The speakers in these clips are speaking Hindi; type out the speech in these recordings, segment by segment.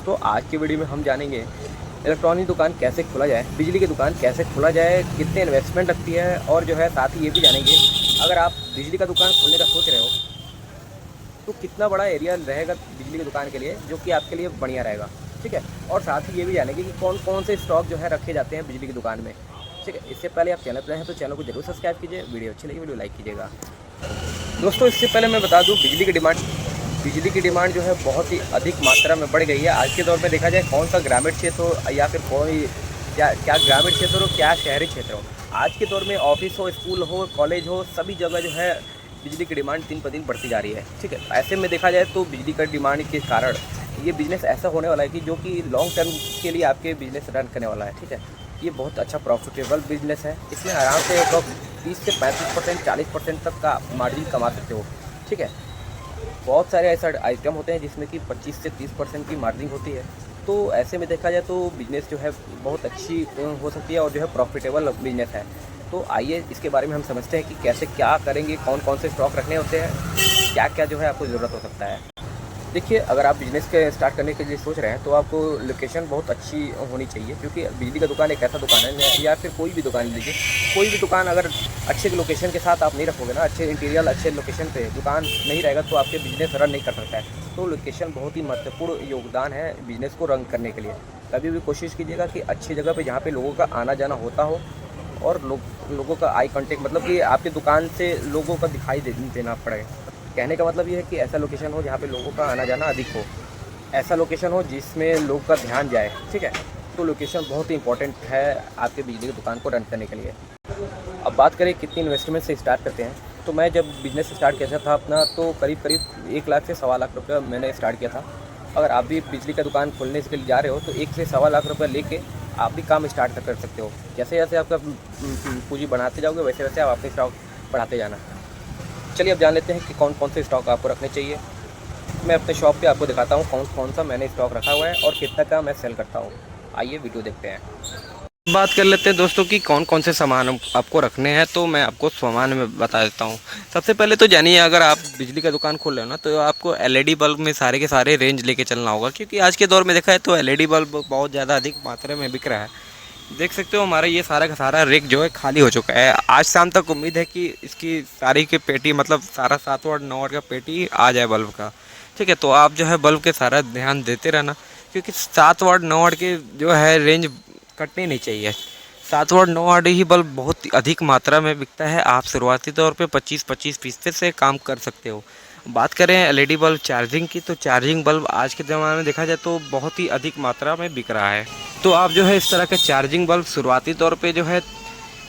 दोस्तों आज की वीडियो में हम जानेंगे इलेक्ट्रॉनिक दुकान कैसे खोला जाए, बिजली की दुकान कैसे खोला जाए, कितने इन्वेस्टमेंट लगती है, और जो है साथ ही ये भी जानेंगे अगर आप बिजली का दुकान खोलने का सोच रहे हो तो कितना बड़ा एरिया रहेगा बिजली की दुकान के लिए जो कि आपके लिए बढ़िया रहेगा। ठीक है, और साथ ही ये भी जानेंगे कि कौन कौन से स्टॉक जो है रखे जाते हैं बिजली की दुकान में। ठीक है, इससे पहले आप चैनल पर हैं तो चैनल को जरूर सब्सक्राइब कीजिए, वीडियो अच्छी लगी वीडियो लाइक कीजिएगा। दोस्तों इससे पहले मैं बता दूँ बिजली की डिमांड जो है बहुत ही अधिक मात्रा में बढ़ गई है। आज के दौर में देखा जाए कौन सा ग्रामीण क्षेत्र हो या फिर कोई क्या ग्रामीण क्षेत्र हो क्या शहरी क्षेत्र हो, आज के दौर में ऑफिस हो, स्कूल हो, कॉलेज हो, सभी जगह जो है बिजली की डिमांड दिन पर दिन बढ़ती जा रही है। ठीक है, ऐसे में देखा जाए तो बिजली का डिमांड के कारण ये बिज़नेस ऐसा होने वाला है कि जो कि लॉन्ग टर्म के लिए आपके बिजनेस रन करने वाला है। ठीक है, ये बहुत अच्छा प्रॉफिटेबल बिजनेस है। इसमें आराम से 30 से 35% 40% तक का मार्जिन कमा सकते हो। ठीक है, बहुत सारे ऐसा आइटम होते हैं जिसमें कि 25 से 30% की मार्जिन होती है। तो ऐसे में देखा जाए तो बिज़नेस जो है बहुत अच्छी हो सकती है और जो है प्रॉफिटेबल बिज़नेस है। तो आइए इसके बारे में हम समझते हैं कि कैसे क्या करेंगे, कौन कौन से स्टॉक रखने होते हैं, क्या क्या जो है आपको ज़रूरत हो सकता है। देखिए, अगर आप बिज़नेस के स्टार्ट करने के लिए सोच रहे हैं तो आपको लोकेशन बहुत अच्छी होनी चाहिए, क्योंकि बिजली का दुकान एक ऐसा दुकान है या फिर कोई भी दुकान लीजिए, कोई भी दुकान अगर अच्छे लोकेशन के साथ आप नहीं रखोगे ना, अच्छे इंटीरियर अच्छे लोकेशन पे दुकान नहीं रहेगा तो आपके बिज़नेस रन नहीं कर सकता है। तो लोकेशन बहुत ही महत्वपूर्ण योगदान है बिज़नेस को रन करने के लिए। कभी भी कोशिश कीजिएगा कि अच्छी जगह पर जहाँ पर लोगों का आना जाना होता हो और लोगों का आई कॉन्टेक्ट, मतलब कि आपकी दुकान से लोगों का दिखाई देना पड़े। कहने का मतलब ये है कि ऐसा लोकेशन हो जहाँ पे लोगों का आना जाना अधिक हो, ऐसा लोकेशन हो जिसमें लोग का ध्यान जाए। ठीक है, तो लोकेशन बहुत ही इंपॉर्टेंट है आपके बिजली की दुकान को रन करने के लिए। अब बात करें कितनी इन्वेस्टमेंट से स्टार्ट करते हैं, तो मैं जब बिज़नेस स्टार्ट किया था अपना तो करीब 1 लाख से 1.25 लाख रुपये मैंने स्टार्ट किया था। अगर आप भी बिजली का दुकान खोलने के लिए जा रहे हो तो 1 से 1.25 लाख रुपये लेके आप भी काम स्टार्ट कर सकते हो। जैसे जैसे आपका पूंजी बढ़ाते जाओगे वैसे वैसे आप अपने स्टॉक बढ़ाते जाना। चलिए अब जान लेते हैं कि कौन कौन से स्टॉक आपको रखने चाहिए। मैं अपने शॉप पे आपको दिखाता हूँ कौन कौन सा मैंने स्टॉक रखा हुआ है और कितना का मैं सेल करता हूँ। आइए वीडियो देखते हैं। बात कर लेते हैं दोस्तों कि कौन कौन से सामान आपको रखने हैं, तो मैं आपको सामान में बता देता हूँ। सबसे पहले तो जानिए, अगर आप बिजली का दुकान खोल रहे हो ना तो आपको LED बल्ब में सारे के सारे रेंज लेके चलना होगा, क्योंकि आज के दौर में देखा है तो LED बल्ब बहुत ज़्यादा अधिक मात्रा में बिक रहा है। देख सकते हो हमारा ये सारा का सारा रेक जो है खाली हो चुका है। आज शाम तक उम्मीद है कि इसकी सारी की पेटी, मतलब सारा 7 वाट 9 वाट का पेटी आ जाए बल्ब का। ठीक है, तो आप जो है बल्ब के सारा ध्यान देते रहना, क्योंकि 7 वाट 9 वाट के जो है रेंज कटनी नहीं चाहिए। 7 वाट 9 वाट ही बल्ब बहुत अधिक मात्रा में बिकता है। आप शुरुआती तौर पे 25-25% से काम कर सकते हो। बात करें LED बल्ब चार्जिंग की, तो चार्जिंग बल्ब आज के ज़माने में देखा जाए तो बहुत ही अधिक मात्रा में बिक रहा है। तो आप जो है इस तरह के चार्जिंग बल्ब शुरुआती तौर पे जो है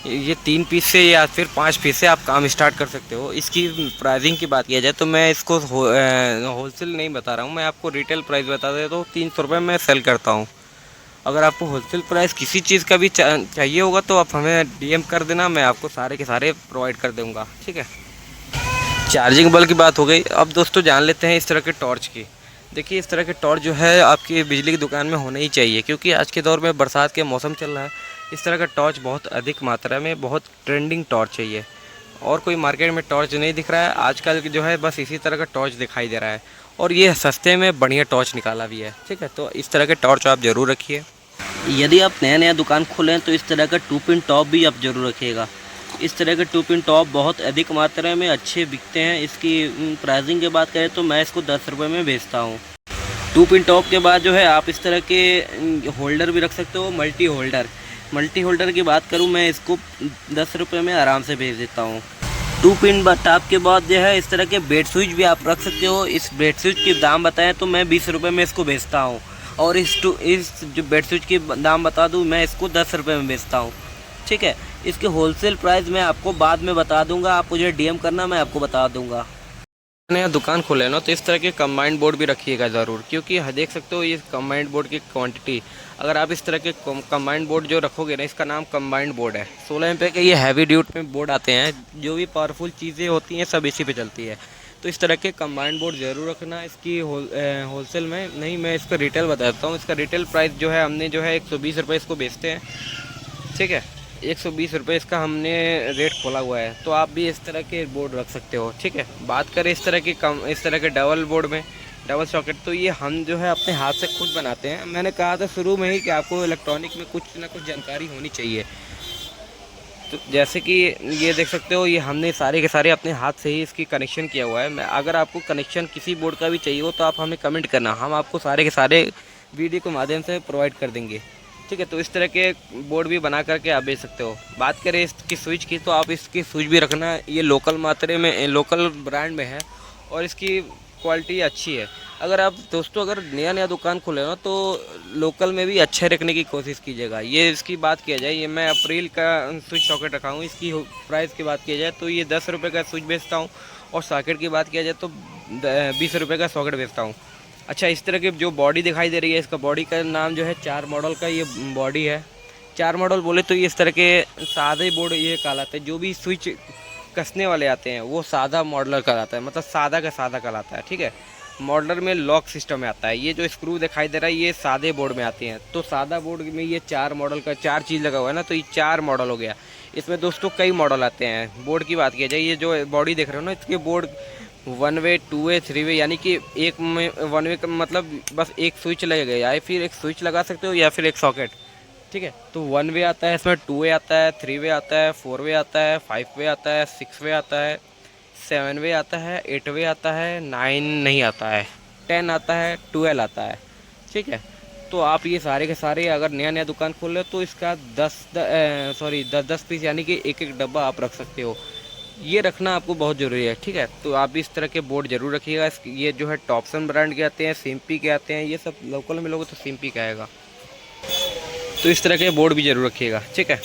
ये 3 पीस से या फिर 5 पीस से आप काम स्टार्ट कर सकते हो। इसकी प्राइसिंग की बात किया जाए तो मैं इसको होलसेल नहीं बता रहा हूँ, मैं आपको रिटेल प्राइस बता देता हूँ। 300 रुपये में सेल करता हूँ। अगर आपको होलसेल प्राइस किसी चीज़ का भी चाहिए होगा तो आप हमें DM कर देना, मैं आपको सारे के सारे प्रोवाइड कर दूँगा। ठीक है, चार्जिंग बल्ब की बात हो गई। अब दोस्तों जान लेते हैं इस तरह के टॉर्च की। देखिए, इस तरह के टॉर्च जो है आपकी बिजली की दुकान में होना ही चाहिए, क्योंकि आज के दौर में बरसात के मौसम चल रहा है। इस तरह का टॉर्च बहुत अधिक मात्रा में, बहुत ट्रेंडिंग टॉर्च है ये। और कोई मार्केट में टॉर्च नहीं दिख रहा है आजकल जो है, बस इसी तरह का टॉर्च दिखाई दे रहा है और ये सस्ते में बढ़िया टॉर्च निकाला भी है। ठीक है, तो इस तरह के टॉर्च आप ज़रूर रखिए। यदि आप नया दुकान खोलें तो इस तरह का 2 पिन टॉप भी आप ज़रूर रखिएगा। इस तरह के 2 पिन टॉप बहुत अधिक मात्रा में अच्छे बिकते हैं। इसकी प्राइसिंग की बात करें तो मैं इसको 10 रुपये में बेचता हूँ। 2 पिन टॉप के बाद जो है आप इस तरह के होल्डर भी रख सकते हो। मल्टी होल्डर की बात करूँ मैं इसको 10 रुपये में आराम से बेच देता हूँ। 2 पिन टॉप के बाद जो है इस तरह के बेड स्विच भी आप रख सकते हो। इस बेड स्विच के दाम बताएं तो मैं 20 रुपये में इसको बेचता हूँ, और इस जो बेड स्विच की दाम बता दूँ मैं इसको 10 रुपये में बेचता हूँ। ठीक है, इसके होलसेल प्राइस मैं आपको बाद में बता दूंगा, आप मुझे DM करना, मैं आपको बता दूंगा। नया दुकान खोले ना तो इस तरह के कंबाइंड बोर्ड भी रखिएगा ज़रूर, क्योंकि देख सकते हो ये कंबाइंड बोर्ड की क्वांटिटी, अगर आप इस तरह के कंबाइंड बोर्ड जो रखोगे ना, इसका नाम कंबाइंड बोर्ड है। 16 एम्पीयर के ये हैवी ड्यूटी में बोर्ड आते हैं, जो भी पावरफुल चीज़ें होती हैं सब इसी पे चलती है। तो इस तरह के कंबाइंड बोर्ड ज़रूर रखना। इसकी होलसेल में नहीं, मैं इसका रिटेल बता देता हूँ। इसका रिटेल प्राइस जो है हमने जो है 120 रुपये इसको बेचते हैं। ठीक है, 120 रुपये इसका हमने रेट खोला हुआ है। तो आप भी इस तरह के बोर्ड रख सकते हो। ठीक है, बात करें इस तरह के डबल बोर्ड में, डबल सॉकेट। तो ये हम जो है अपने हाथ से खुद बनाते हैं। मैंने कहा था शुरू में ही कि आपको इलेक्ट्रॉनिक में कुछ ना कुछ जानकारी होनी चाहिए। तो जैसे कि ये देख सकते हो, ये हमने सारे के सारे अपने हाथ से ही इसकी कनेक्शन किया हुआ है। मैं अगर आपको कनेक्शन किसी बोर्ड का भी चाहिए हो तो आप हमें कमेंट करना, हम आपको सारे के सारे वीडियो के माध्यम से प्रोवाइड कर देंगे। ठीक है, तो इस तरह के बोर्ड भी बना करके आप बेच सकते हो। बात करें इसकी स्विच की, तो आप इसकी स्विच भी रखना, ये लोकल मात्रा में लोकल ब्रांड में है और इसकी क्वालिटी अच्छी है। अगर आप दोस्तों अगर नया नया दुकान खोले हो ना, तो लोकल में भी अच्छे रखने की कोशिश कीजिएगा। ये इसकी बात किया जाए, ये मैं अप्रैल का स्विच सॉकेट रखा हूँ। इसकी प्राइस की बात किया जाए तो ये 10 रुपये का स्विच बेचता हूँ, और सॉकेट की बात किया जाए तो 20 रुपये का सॉकेट बेचता हूँ। अच्छा, इस तरह की जो बॉडी दिखाई दे रही है, इसका बॉडी का नाम जो है 4 मॉडल का ये बॉडी है। 4 मॉडल बोले तो ये इस तरह के सादे बोर्ड ये कहलाते हैं। जो भी स्विच कसने वाले आते हैं वो सादा मॉडलर कहलाता है, मतलब सादा का सादा कहलाता है। ठीक है, मॉडलर में लॉक सिस्टम में आता है। ये जो स्क्रू दिखाई दे रहा है ये सादे बोर्ड में आती हैं। तो सादा बोर्ड में ये 4 मॉडल का 4 चीज़ लगा हुआ है ना, तो ये 4 मॉडल हो गया। इसमें दोस्तों कई मॉडल आते हैं। बोर्ड की बात किया जाए, ये जो बॉडी देख रहे हो ना, इसके बोर्ड 1 वे 2 वे 3 वे, यानी कि एक में 1 वे का मतलब बस एक स्विच लगेगा, या फिर एक स्विच लगा सकते हो या फिर एक सॉकेट। ठीक है, तो 1 वे आता है, इसमें 2 वे आता है, 3 वे आता है, 4 वे आता है, 5 वे आता है, 6 वे आता है, 7 वे आता है, 8 वे आता है, 9 नहीं आता है, 10 आता है, 12 आता है। ठीक है, तो आप ये सारे के सारे अगर नया नया दुकान खोल रहे हो तो इसका 10 पीस यानी कि एक एक डब्बा आप रख सकते हो। ये रखना आपको बहुत ज़रूरी है। ठीक है, तो आप इस तरह के बोर्ड ज़रूर रखिएगा। ये जो है टॉपसन ब्रांड के आते हैं, सिम्पी के आते हैं, ये सब लोकल में लोगों तो सिम्पी का आएगा। तो इस तरह के बोर्ड भी ज़रूर रखिएगा। ठीक है,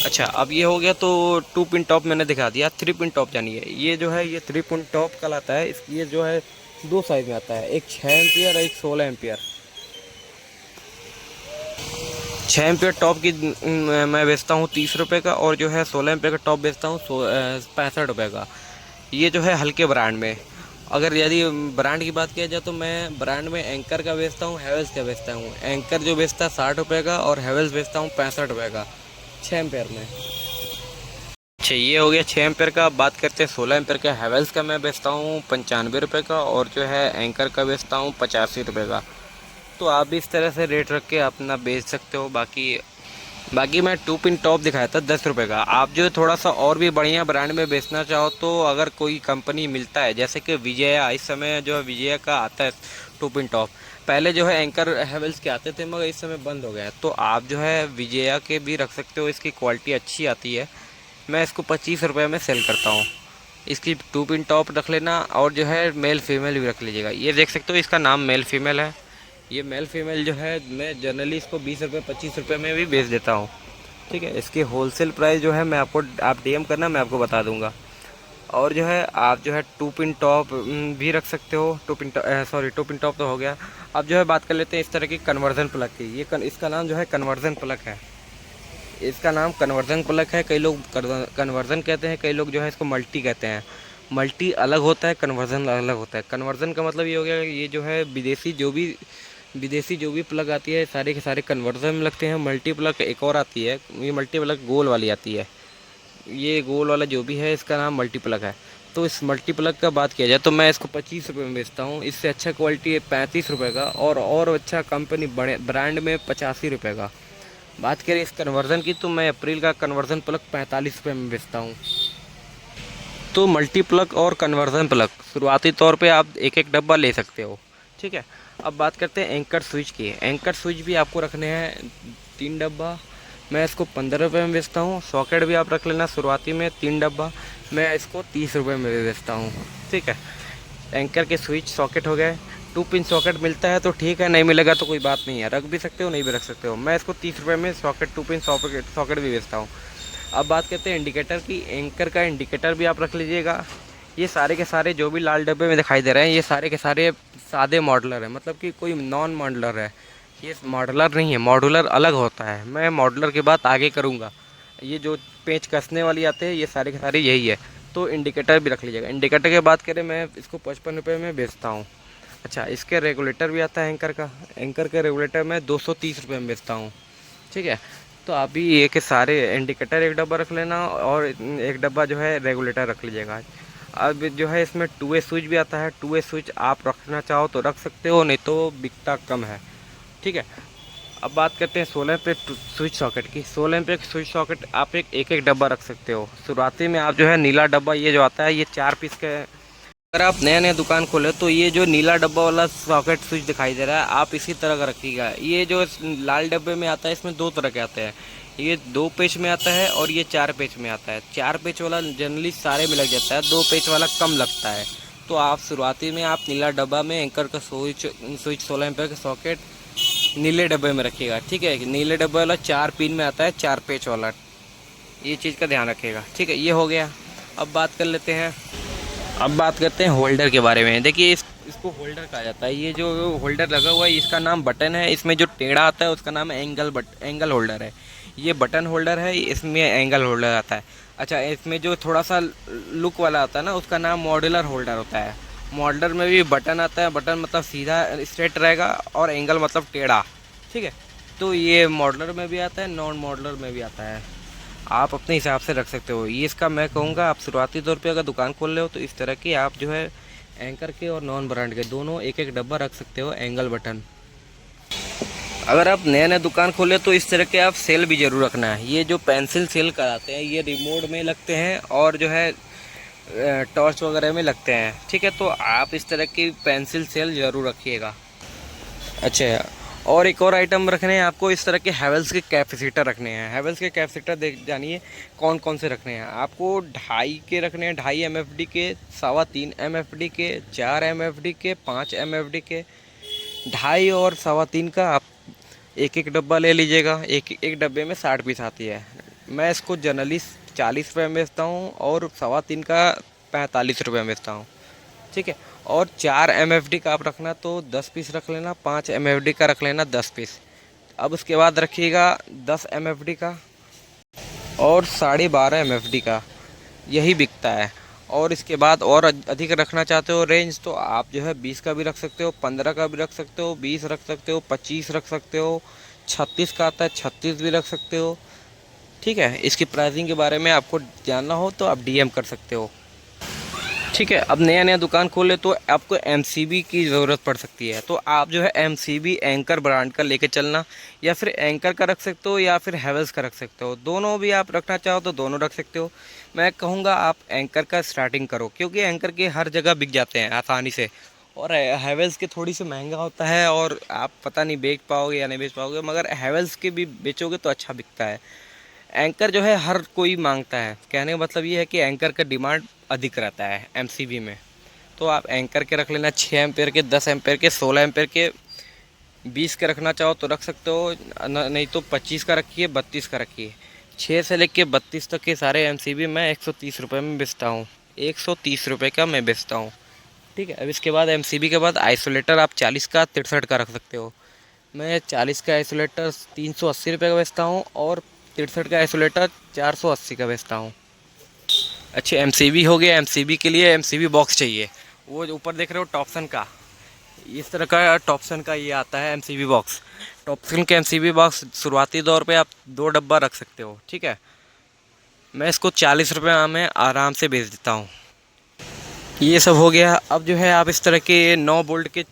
अच्छा, अब ये हो गया तो 2 पिन टॉप मैंने दिखा दिया। 3 पिन टॉप जानिए, ये जो है ये 3 पिन टॉप कहलाता है। ये जो है 2 साइज में आता है, एक 6 एम्पियर और एक 16 एम्पियर। 6 एम्पियर टॉप की मैं बेचता हूँ 30 रुपये का, और जो है 16 एम्पियर का टॉप बेचता हूँ 65 रुपये का। ये जो है हल्के ब्रांड में। अगर यदि ब्रांड की बात किया जाए तो मैं ब्रांड में एंकर का बेचता हूँ, हैवेल्स का बेचता हूँ। एंकर जो बेचता है 60 रुपये का, और हैवेल्स बेचता हूँ 65 रुपये का 6 एम्पियर में। अच्छा, ये हो गया 6 एम्पियर का। बात करते हैं 16 एम्पियर का। हैवेल्स का मैं बेचता हूँ 95 रुपये का, और जो है एंकर का बेचता हूँ 85 रुपये का। तो आप भी इस तरह से रेट रख के अपना बेच सकते हो। बाकी मैं 2 पिन टॉप दिखाया था 10 रुपये का। आप जो थोड़ा सा और भी बढ़िया ब्रांड में बेचना चाहो तो अगर कोई कंपनी मिलता है, जैसे कि विजया, इस समय जो है विजया का आता है 2 पिन टॉप। पहले जो है एंकर हैवेल्स के आते थे, मगर इस समय बंद हो गया। तो आप जो है विजया के भी रख सकते हो, इसकी क्वालिटी अच्छी आती है। मैं इसको 25 रुपये में सेल करता हूँ। इसकी 2 पिन टॉप रख लेना, और जो है मेल फीमेल भी रख लीजिएगा। ये देख सकते हो, इसका नाम मेल फीमेल है। ये मेल फीमेल जो है मैं जनरली इसको 20 रुपये 25 रुपये में भी बेच देता हूँ। ठीक है, इसकी होलसेल प्राइस जो है मैं आपको, आप डीएम करना, मैं आपको बता दूंगा। और जो है आप जो है 2 पिन टॉप भी रख सकते हो। 2 पिन टॉप तो हो गया। अब जो है बात कर लेते हैं इस तरह की कन्वर्जन प्लग की। इसका नाम जो है कन्वर्जन प्लग है। इसका नाम कन्वर्जन प्लग है। कई लोग कन्वर्जन कहते हैं, कई लोग जो है इसको मल्टी कहते हैं। मल्टी अलग होता है, कन्वर्जन अलग होता है। कन्वर्जन का मतलब ये हो गया, ये जो है विदेशी जो भी प्लग आती है सारे के सारे कन्वर्जन में लगते हैं। मल्टी प्लग एक और आती है, ये मल्टी प्लग गोल वाली आती है। ये गोल वाला जो भी है इसका नाम मल्टी प्लग है। तो इस मल्टी प्लग का बात किया जाए तो मैं इसको 25 रुपये में बेचता हूँ। इससे अच्छा क्वालिटी है 35 रुपये का, और अच्छा कंपनी बड़े ब्रांड में 85 रुपये का। बात करें इस कन्वर्जन की तो मैं अप्रैल का कन्वर्जन प्लग 45 रुपये में बेचता हूँ। तो मल्टी प्लग और कन्वर्जन प्लग शुरुआती तौर पे आप एक एक डब्बा ले सकते हो। ठीक है, अब बात करते हैं एंकर स्विच की। एंकर स्विच भी आपको रखने हैं 3 डब्बा। मैं इसको 15 रुपये में बेचता हूँ। सॉकेट भी आप रख लेना शुरुआती में 3 डब्बा। मैं इसको 30 रुपये में बेचता हूँ। ठीक है, एंकर के स्विच सॉकेट हो गए। 2 पिन सॉकेट मिलता है तो ठीक है, नहीं मिलेगा तो कोई बात नहीं है, रख भी सकते हो, नहीं भी रख सकते हो। मैं इसको 30 रुपये में 2 पिन सॉकेट भी बेचता हूँ। अब बात करते हैं इंडिकेटर की। एंकर का इंडिकेटर भी आप रख लीजिएगा। ये सारे के सारे जो भी लाल डब्बे में दिखाई दे रहे हैं, ये सारे के सारे सादे मॉडलर है, मतलब कि कोई नॉन मॉडलर है। ये मॉडलर नहीं है, मॉडुलर अलग होता है। मैं मॉडलर की बात आगे करूँगा। ये जो पेंच कसने वाली आते हैं, ये सारे के सारे यही है। तो इंडिकेटर भी रख लीजिएगा। इंडिकेटर की बात करें, मैं इसको 55 रुपये में बेचता हूँ। अच्छा, इसके रेगुलेटर भी आता है एंकर का। एंकर के रेगुलेटर मैं 230 रुपये में बेचता हूँ। ठीक है, तो आप भी ये के सारे इंडिकेटर एक डब्बा रख लेना, और एक डब्बा जो है रेगुलेटर रख लीजिएगा। अब जो है इसमें 2 वे स्विच भी आता है। 2 वे स्विच आप रखना चाहो तो रख सकते हो, नहीं तो बिकता कम है। ठीक है, अब बात करते हैं 16 पे स्विच सॉकेट की। 16 पे स्विच सॉकेट आप एक एक डब्बा रख सकते हो। शुरुआती में आप जो है नीला डब्बा ये जो आता है ये 4 पीस के, अगर आप नया नया दुकान खोले तो ये जो नीला डब्बा वाला सॉकेट स्विच दिखाई दे रहा है आप इसी तरह का रखिएगा। ये जो लाल डब्बे में आता है इसमें 2 तरह के आते हैं, ये 2 पेच में आता है और ये 4 पेच में आता है। 4 पेच वाला जनरली सारे में लग जाता है, 2 पेच वाला कम लगता है। तो आप शुरुआती में आप नीला डब्बा में एंकर का स्विच 16 एम्पीयर का सॉकेट नीले डब्बे में रखिएगा। ठीक है, नीले डब्बे वाला 4 पिन में आता है, 4 पेच वाला, ये चीज़ का ध्यान रखिएगा। ठीक है, ये हो गया। अब बात कर लेते हैं, अब बात करते हैं होल्डर के बारे में। देखिए इसको होल्डर कहा जाता है। ये जो होल्डर लगा हुआ है इसका नाम बटन है। इसमें जो टेढ़ा आता है उसका नाम एंगल होल्डर है। ये बटन होल्डर है, इसमें एंगल होल्डर आता है। अच्छा, इसमें जो थोड़ा सा लुक वाला आता है ना उसका नाम मॉड्यूलर होल्डर होता है। मॉड्यूलर में भी बटन आता है, बटन मतलब सीधा स्ट्रेट रहेगा और एंगल मतलब टेढ़ा। ठीक है, तो ये मॉड्यूलर में भी आता है, नॉन मॉड्यूलर में भी आता है, आप अपने हिसाब से रख सकते हो। ये इसका मैं कहूँगा आप शुरुआती तौर पे अगर दुकान खोल रहे हो तो इस तरह की आप जो है एंकर के और नॉन ब्रांड के दोनों एक एक डब्बा रख सकते हो, एंगल बटन। अगर आप नया नया दुकान खोले तो इस तरह के आप सेल भी ज़रूर रखना है। ये जो पेंसिल सेल कराते हैं ये रिमोट में लगते हैं और जो है टॉर्च वगैरह में लगते हैं। ठीक है, तो आप इस तरह की पेंसिल सेल ज़रूर रखिएगा। अच्छा, और एक और आइटम रखने हैं आपको, इस तरह के हैवेल्स के कैपेसिटर रखने हैं। हैवेल्स के कैपेसिटर देख जानिए कौन कौन से रखने हैं आपको। 2.5 के रखने हैं, 2.5 MFD के, 3.25 MFD के, 4 MFD के, 5 MFD के। 2.5 और 3.25 का आप एक एक डब्बा ले लीजिएगा। एक डब्बे में 60 पीस आती है। मैं इसको जनरली 40 रुपये में बेचता हूँ और 3.25 का 45 रुपये में बेचता हूँ। ठीक है, और 4 MFD का आप रखना तो 10 पीस रख लेना, 5 MFD का रख लेना 10 पीस। अब उसके बाद रखिएगा 10 MFD का और 12.5 MFD का, यही बिकता है। और इसके बाद और अधिक रखना चाहते हो रेंज तो आप जो है 20 का भी रख सकते हो, 15 का भी रख सकते हो, 20 रख सकते हो, 25 रख सकते हो, 36 का आता है 36 भी रख सकते हो। ठीक है, इसकी प्राइसिंग के बारे में आपको जानना हो तो आप DM कर सकते हो। ठीक है, अब नया नया दुकान खोले तो आपको MCB की ज़रूरत पड़ सकती है, तो आप जो है MCB एंकर ब्रांड का लेके चलना, या फिर एंकर का रख सकते हो या फिर हैवेल्स का रख सकते हो। दोनों भी आप रखना चाहो तो दोनों रख सकते हो। मैं कहूँगा आप एंकर का स्टार्टिंग करो, क्योंकि एंकर के हर जगह बिक जाते हैं आसानी से, और हैवेल्स के थोड़ी सी महंगा होता है और आप पता नहीं बेच पाओगे या नहीं बेच पाओगे, मगर हैवेल्स के भी बेचोगे तो अच्छा बिकता है। एंकर जो है हर कोई मांगता है, कहने का मतलब ये है कि एंकर का डिमांड अधिक रहता है MCB में। तो आप एंकर के रख लेना, 6 एम्पेयर के, 10 एम्पेयर के, 16 एम्पेयर के, 20 के रखना चाहो तो रख सकते हो, नहीं तो 25 का रखिए, 32 का रखिए। 6 से लेके 32 तक के सारे MCB मैं 130 रुपये में बेचता हूँ, 130 रुपये का मैं बेचता हूँ। ठीक है, अब इसके बाद MCB के बाद आइसोलेटर आप 40 का, 63 का रख सकते हो। मैं 40 का आइसोलेटर 380 रुपये का बेचता हूँ और 63 का आइसोलेटर 480 का बेचता हूँ। अच्छा, MCB हो गया। MCB के लिए MCB बॉक्स चाहिए, वो जो ऊपर देख रहे हो टॉप्सन का, इस तरह का टॉप्सन का ये आता है MCB बॉक्स। टॉप्सन के MCB बॉक्स शुरुआती दौर पे आप 2 डब्बा रख सकते हो। ठीक है, मैं इसको 40 रुपये में आराम से बेच देता हूँ। ये सब हो गया। अब जो है आप इस तरह के 9 वोल्ट के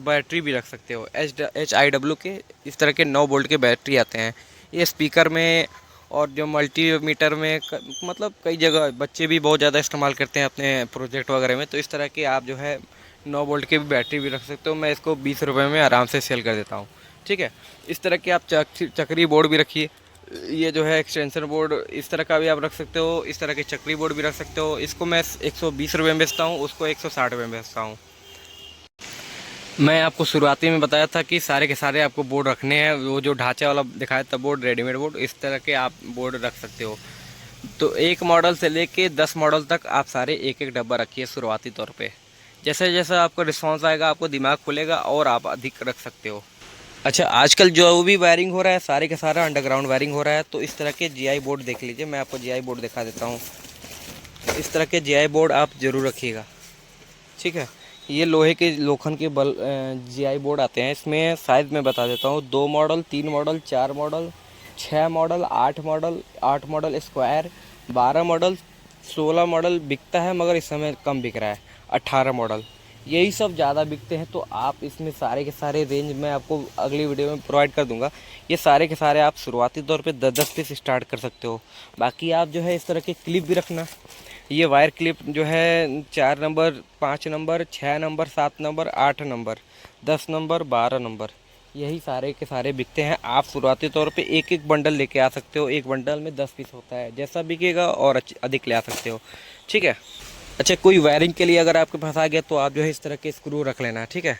बैटरी भी रख सकते हो, HIW के इस तरह के 9 वोल्ट के बैटरी आते हैं। ये स्पीकर में और जो मल्टीमीटर में मतलब कई जगह बच्चे भी बहुत ज़्यादा इस्तेमाल करते हैं अपने प्रोजेक्ट वगैरह में, तो इस तरह के आप जो है 9 वोल्ट की भी बैटरी भी रख सकते हो। मैं इसको 20 रुपये में आराम से सेल कर देता हूँ। ठीक है, इस तरह के आप चक्री बोर्ड भी रखिए। ये जो है एक्सटेंशन बोर्ड इस तरह का भी आप रख सकते हो, इस तरह के चक्री बोर्ड भी रख सकते हो। इसको मैं 120 रुपये में बेचता हूँ, उसको 160 रुपये में बेचता हूँ। मैं आपको शुरुआती में बताया था कि सारे के सारे आपको बोर्ड रखने हैं, वो जो ढांचा वाला दिखाया था बोर्ड, रेडीमेड बोर्ड, इस तरह के आप बोर्ड रख सकते हो। तो 1 मॉडल से लेके 10 मॉडल तक आप सारे एक एक डब्बा रखिए शुरुआती तौर पे। जैसे जैसे आपको रिस्पॉन्स आएगा आपको दिमाग खुलेगा और आप अधिक रख सकते हो। अच्छा, आजकल जो भी वायरिंग हो रहा है सारे का सारा अंडरग्राउंड वायरिंग हो रहा है, तो इस तरह के GI बोर्ड देख लीजिए। मैं आपको GI बोर्ड दिखा देता हूँ। इस तरह के GI बोर्ड आप ज़रूर रखिएगा। ठीक है, ये लोहे के लोखंड के GI बोर्ड आते हैं। इसमें साइज़ मैं बता देता हूँ, 2 model, 3 model, 4 model, 6 model, 8 model, 8 model square, 12 model, 16 model बिकता है मगर इस समय कम बिक रहा है, 18 मॉडल, यही सब ज़्यादा बिकते हैं। तो आप इसमें सारे के सारे रेंज मैं आपको अगली वीडियो में प्रोवाइड कर दूंगा। ये सारे के सारे आप शुरुआती तौर पे 10-10 पीस स्टार्ट कर सकते हो। बाकी आप जो है इस तरह के क्लिप भी रखना। ये वायर क्लिप जो है 4 number, 5 number, 6 number, 7 number, 8 number, 10 number, 12 number, यही सारे के सारे बिकते हैं। आप शुरुआती तौर पे एक एक बंडल लेके आ सकते हो। एक बंडल में 10 पीस होता है, जैसा बिकेगा और अधिक ले आ सकते हो, ठीक है। अच्छा, कोई वायरिंग के लिए अगर आपके पास आ गया तो आप जो है इस तरह के स्क्रू रख लेना, ठीक है।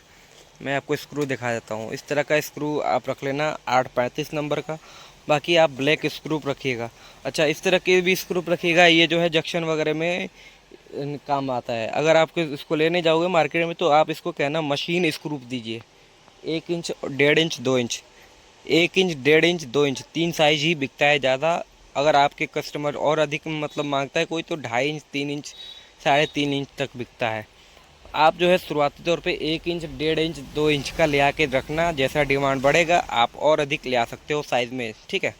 मैं आपको स्क्रू दिखा देता हूँ। इस तरह का स्क्रू आप रख लेना 835 नंबर का। बाकी आप ब्लैक स्क्रू रखिएगा। अच्छा, इस तरह के भी स्क्रू रखिएगा, ये जो है जंक्शन वगैरह में काम आता है। अगर आप इसको लेने जाओगे मार्केट में तो आप इसको कहना मशीन स्क्रू दीजिए। 1 inch, 1.5 inch, 2 inch, 1 inch, 1.5 inch, 2 inch, 3 size ही बिकता है ज़्यादा। अगर आपके कस्टमर और अधिक मतलब मांगता है कोई तो 2.5 इंच, 3 इंच, 3.5 इंच तक बिकता है। आप जो है शुरुआती तौर पे 1 इंच, 1.5 इंच, 2 इंच का ले आके रखना। जैसा डिमांड बढ़ेगा आप और अधिक ले आ सकते हो साइज़ में, ठीक है।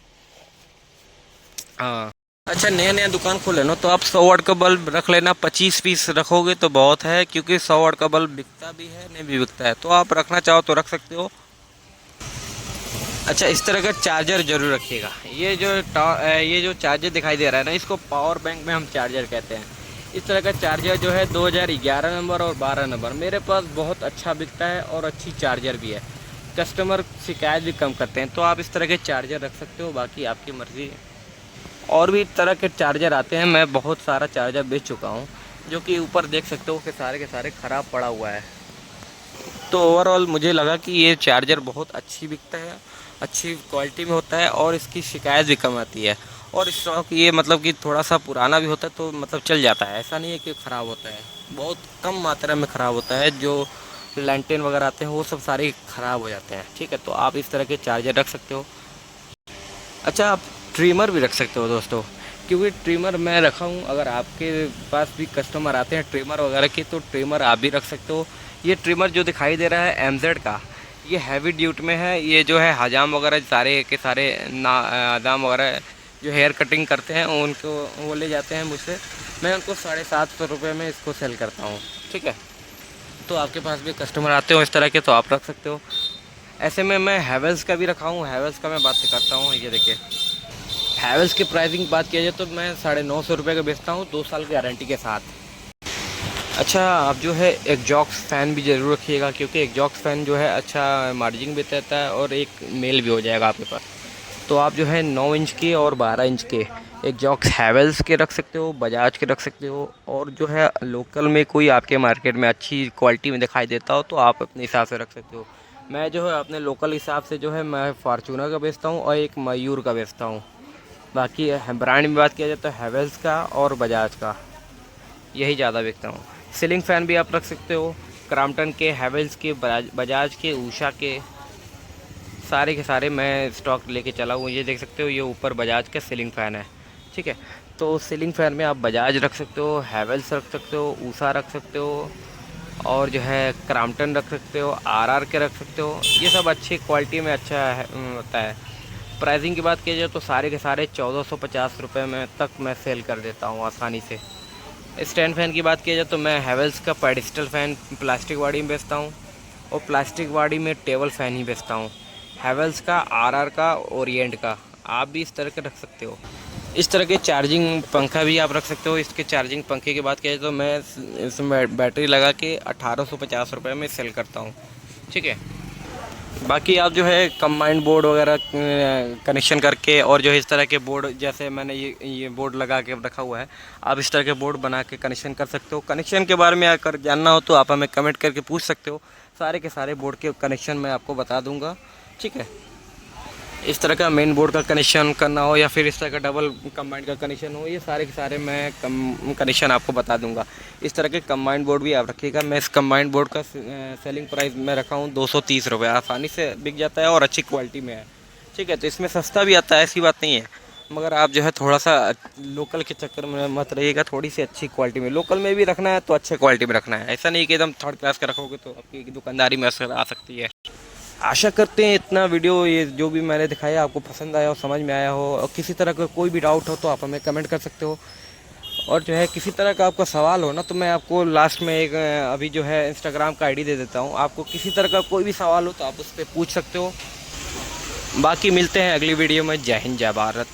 हाँ। अच्छा, नया नया दुकान खोले ना तो आप 100 वाट का बल्ब रख लेना। 25 पीस रखोगे तो बहुत है, क्योंकि 100 वाट का बल्ब बिकता भी है, नहीं भी बिकता है। तो आप रखना चाहो तो रख सकते हो। अच्छा, इस तरह का चार्जर जरूर रखिएगा। ये जो चार्जर दिखाई दे रहा है ना, इसको पावर बैंक में हम चार्जर कहते हैं। इस तरह का चार्जर जो है 2011 नंबर और 12 नंबर मेरे पास बहुत अच्छा बिकता है और अच्छी चार्जर भी है। कस्टमर शिकायत भी कम करते हैं। तो आप इस तरह के चार्जर रख सकते हो, बाकी आपकी मर्ज़ी है। और भी तरह के चार्जर आते हैं, मैं बहुत सारा चार्जर बेच चुका हूँ, जो कि ऊपर देख सकते हो कि सारे के सारे ख़राब पड़ा हुआ है। तो ओवरऑल मुझे लगा कि ये चार्जर बहुत अच्छी बिकता है, अच्छी क्वालिटी में होता है और इसकी शिकायत भी कम आती है। और स्टॉक ये मतलब कि थोड़ा सा पुराना भी होता है तो मतलब चल जाता है, ऐसा नहीं है कि ख़राब होता है। बहुत कम मात्रा में ख़राब होता है। जो लैंटेन वगैरह आते हैं वो सब सारे ख़राब हो जाते हैं, ठीक है। तो आप इस तरह के चार्जर रख सकते हो। अच्छा, आप ट्रिमर भी रख सकते हो दोस्तों, क्योंकि ट्रिमर मैं रखा हूँ। अगर आपके पास भी कस्टमर आते हैं ट्रिमर वगैरह के तो ट्रिमर आप भी रख सकते हो। ये ट्रिमर जो दिखाई दे रहा है MZ का, ये हैवी ड्यूटी में है। ये जो है हजाम वगैरह सारे के सारे हजाम वगैरह जो हेयर कटिंग करते हैं उनको वो ले जाते हैं मुझसे। मैं उनको 750 रुपये में इसको सेल करता हूँ, ठीक है। तो आपके पास भी कस्टमर आते हो इस तरह के तो आप रख सकते हो। ऐसे में मैं हैवेल्स का भी रखा हूँ। हैवेल्स का मैं बात करता हूँ। ये देखिए, हैवेल्स की प्राइसिंग बात किया जाए तो मैं 950 रुपये का बेचता हूँ, 2 साल की गारंटी के साथ। अच्छा, आप जो है एग्जॉस्ट फ़ैन भी ज़रूर रखिएगा, क्योंकि एग्जॉस्ट फ़ैन जो है अच्छा मार्जिन भी देता है और एक मेल भी हो जाएगा आपके पास। तो आप जो है 9 इंच के और 12 इंच के एग्जॉस्ट हैवेल्स के रख सकते हो, बजाज के रख सकते हो। और जो है लोकल में कोई आपके मार्केट में अच्छी क्वालिटी में दिखाई देता हो तो आप अपने हिसाब से रख सकते हो। मैं जो है अपने लोकल हिसाब से जो है मैं फार्चूनर का बेचता हूँ और एक मयूर का बेचता हूँ। बाकी ब्रांड में बात किया जाए तो हैवेल्स का और बजाज का यही ज़्यादा बिकता हूँ। सीलिंग फ़ैन भी आप रख सकते हो, क्रॉम्पटन के, हैवेल्स के, बजाज के, उषा के, सारे के सारे मैं स्टॉक लेके चला हूँ। ये देख सकते हो, ये ऊपर बजाज का सीलिंग फ़ैन है, ठीक है। तो सीलिंग फ़ैन में आप बजाज रख सकते हो, हैवेल्स रख सकते हो, उषा रख सकते हो और जो है क्रॉम्पटन रख सकते हो, RR के रख सकते हो। ये सब अच्छी क्वालिटी में अच्छा होता है। प्राइसिंग की बात की जाए तो सारे के सारे 1450 रुपये में तक मैं सेल कर देता हूँ आसानी से। स्टैंड फ़ैन की बात की जाए तो मैं हैवेल्स का पेडिस्टल फ़ैन प्लास्टिक बॉडी में बेचता हूँ और प्लास्टिक बॉडी में टेबल फ़ैन ही बेचता हूँ। हैवेल्स का, RR का, ओरिएंट का आप भी इस तरह के रख सकते हो। इस तरह के चार्जिंग पंखा भी आप रख सकते हो। इसके चार्जिंग पंखे की बात की जाए तो मैं इसमें बैटरी लगा के 1850 रुपये में सेल करता हूँ, ठीक है। बाकी आप जो है कंबाइंड बोर्ड वगैरह कनेक्शन करके और जो है इस तरह के बोर्ड, जैसे मैंने ये बोर्ड लगा के रखा हुआ है, आप इस तरह के बोर्ड बना के कनेक्शन कर सकते हो। कनेक्शन के बारे में अगर जानना हो तो आप हमें कमेंट करके पूछ सकते हो। सारे के सारे बोर्ड के कनेक्शन मैं आपको बता दूंगा, ठीक है। इस तरह का मेन बोर्ड का कनेक्शन करना हो या फिर इस तरह का डबल कंबाइंड का कनेक्शन हो, ये सारे के सारे मैं कनेक्शन आपको बता दूंगा। इस तरह के कंबाइंड बोर्ड भी आप रखिएगा। मैं इस कंबाइंड बोर्ड का सेलिंग प्राइस में रखा हूँ 230 रुपये। आसानी से बिक जाता है और अच्छी क्वालिटी में है, ठीक है। तो इसमें सस्ता भी आता है, ऐसी बात नहीं है, मगर आप जो है थोड़ा सा लोकल के चक्कर में मत रहिएगा। थोड़ी सी अच्छी क्वालिटी में, लोकल में भी रखना है तो अच्छे क्वालिटी में रखना है। ऐसा नहीं कि एकदम थर्ड क्लास का रखोगे तो आपकी दुकानदारी में असर आ सकती है। आशा करते हैं इतना वीडियो ये जो भी मैंने दिखाया आपको पसंद आया हो, समझ में आया हो। और किसी तरह का कोई भी डाउट हो तो आप हमें कमेंट कर सकते हो। और जो है किसी तरह का आपका सवाल हो ना, तो मैं आपको लास्ट में एक अभी जो है इंस्टाग्राम का आईडी दे देता हूँ। आपको किसी तरह का कोई भी सवाल हो तो आप उस पर पूछ सकते हो। बाकी मिलते हैं अगली वीडियो में। जय हिंद, जय भारत।